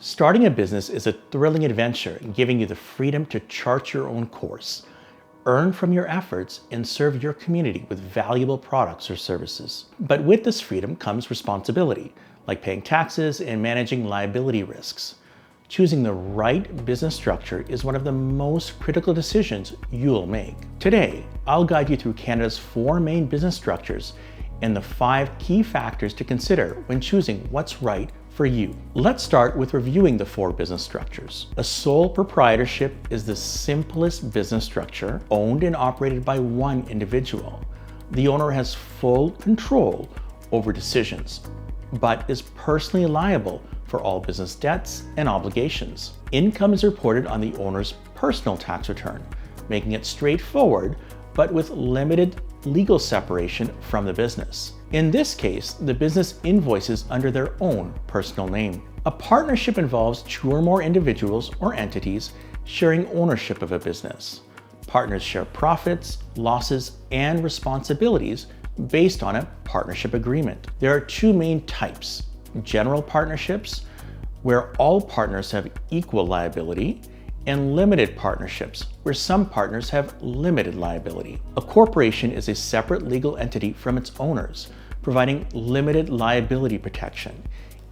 Starting a business is a thrilling adventure, giving you the freedom to chart your own course, earn from your efforts, and serve your community with valuable products or services. But with this freedom comes responsibility, like paying taxes and managing liability risks. Choosing the right business structure is one of the most critical decisions you'll make. Today, I'll guide you through Canada's 4 main business structures and the 5 key factors to consider when choosing what's right for you. Let's start with reviewing the 4 business structures. A sole proprietorship is the simplest business structure, owned and operated by one individual. The owner has full control over decisions, but is personally liable for all business debts and obligations. Income is reported on the owner's personal tax return, making it straightforward, but with limited legal separation from the business. In this case, the business invoices under their own personal name. A partnership involves 2 or more individuals or entities sharing ownership of a business. Partners share profits, losses, and responsibilities based on a partnership agreement. There are 2 main types: general partnerships, where all partners have equal liability, and limited partnerships, where some partners have limited liability. A corporation is a separate legal entity from its owners, providing limited liability protection.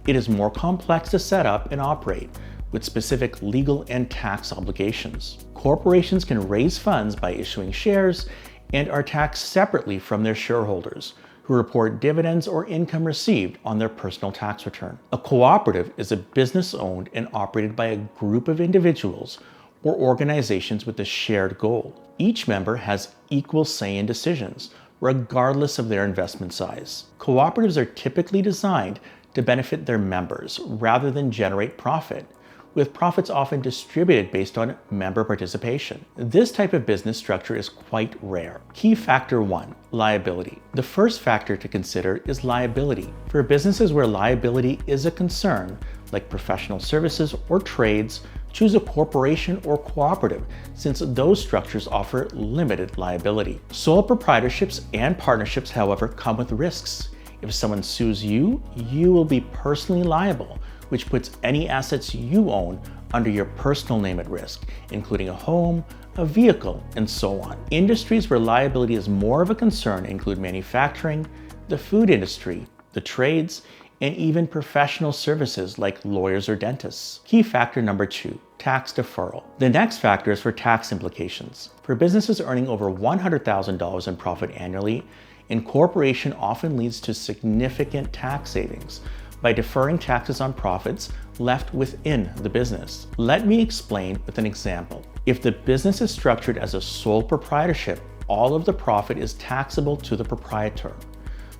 It is more complex to set up and operate, with specific legal and tax obligations. Corporations can raise funds by issuing shares and are taxed separately from their shareholders, who report dividends or income received on their personal tax return. A cooperative is a business owned and operated by a group of individuals or organizations with a shared goal. Each member has equal say in decisions, regardless of their investment size. Cooperatives are typically designed to benefit their members rather than generate profit, with profits often distributed based on member participation. This type of business structure is quite rare. Key factor 1, liability. The first factor to consider is liability. For businesses where liability is a concern, like professional services or trades, choose a corporation or cooperative, since those structures offer limited liability. Sole proprietorships and partnerships, however, come with risks. If someone sues you, you will be personally liable, which puts any assets you own under your personal name at risk, including a home, a vehicle, and so on. Industries where liability is more of a concern include manufacturing, the food industry, the trades, and even professional services like lawyers or dentists. Key factor number 2, tax deferral. The next factor is for tax implications. For businesses earning over $100,000 in profit annually, incorporation often leads to significant tax savings by deferring taxes on profits left within the business. Let me explain with an example. If the business is structured as a sole proprietorship, all of the profit is taxable to the proprietor.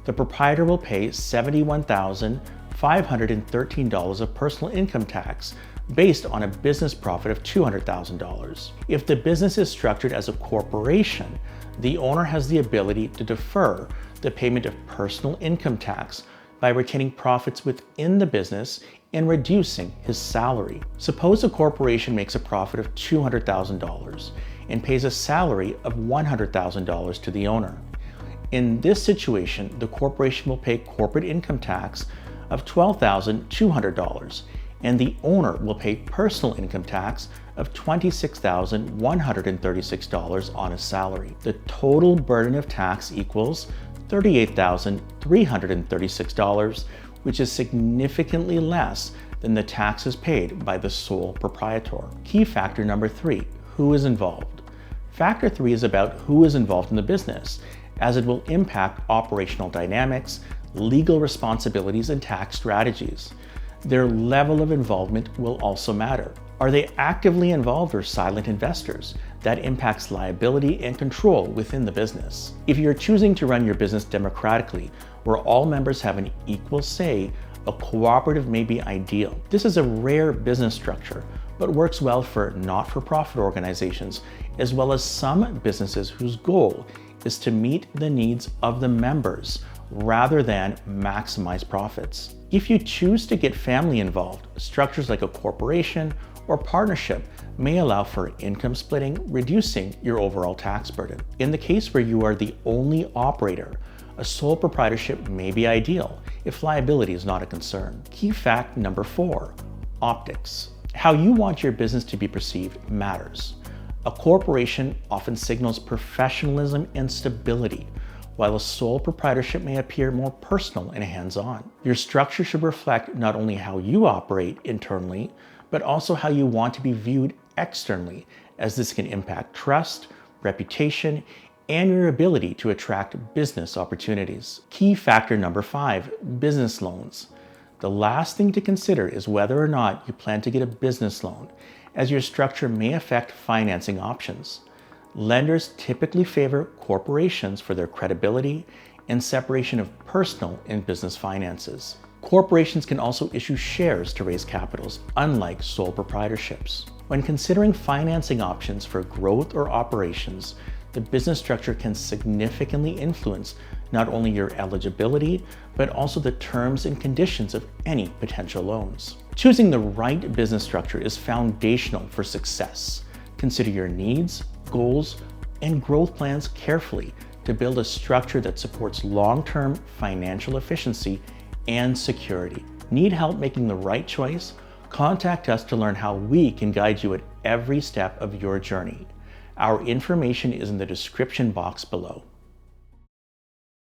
The proprietor will pay $71,513 of personal income tax based on a business profit of $200,000. If the business is structured as a corporation, the owner has the ability to defer the payment of personal income tax by retaining profits within the business and reducing his salary. Suppose a corporation makes a profit of $200,000 and pays a salary of $100,000 to the owner. In this situation, the corporation will pay corporate income tax of $12,200, and the owner will pay personal income tax of $26,136 on his salary. The total burden of tax equals $38,336, which is significantly less than the taxes paid by the sole proprietor. Key factor number 3, who is involved. Factor 3 is about who is involved in the business, as it will impact operational dynamics, legal responsibilities, and tax strategies. Their level of involvement will also matter. Are they actively involved or silent investors? That impacts liability and control within the business. If you're choosing to run your business democratically, where all members have an equal say, a cooperative may be ideal. This is a rare business structure, but works well for not-for-profit organizations, as well as some businesses whose goal is to meet the needs of the members rather than maximize profits. If you choose to get family involved, structures like a corporation or partnership may allow for income splitting, reducing your overall tax burden. In the case where you are the only operator, a sole proprietorship may be ideal if liability is not a concern. Key fact number 4, Optics. How you want your business to be perceived matters. A corporation often signals professionalism and stability, while a sole proprietorship may appear more personal and hands-on. Your structure should reflect not only how you operate internally, but also how you want to be viewed externally, as this can impact trust, reputation, and your ability to attract business opportunities. Key factor number 5, business loans. The last thing to consider is whether or not you plan to get a business loan, as your structure may affect financing options. Lenders typically favor corporations for their credibility and separation of personal and business finances. Corporations can also issue shares to raise capitals, unlike sole proprietorships. When considering financing options for growth or operations, the business structure can significantly influence not only your eligibility, but also the terms and conditions of any potential loans. Choosing the right business structure is foundational for success. Consider your needs, goals, and growth plans carefully to build a structure that supports long-term financial efficiency and security. Need help making the right choice? Contact us to learn how we can guide you at every step of your journey. Our information is in the description box below.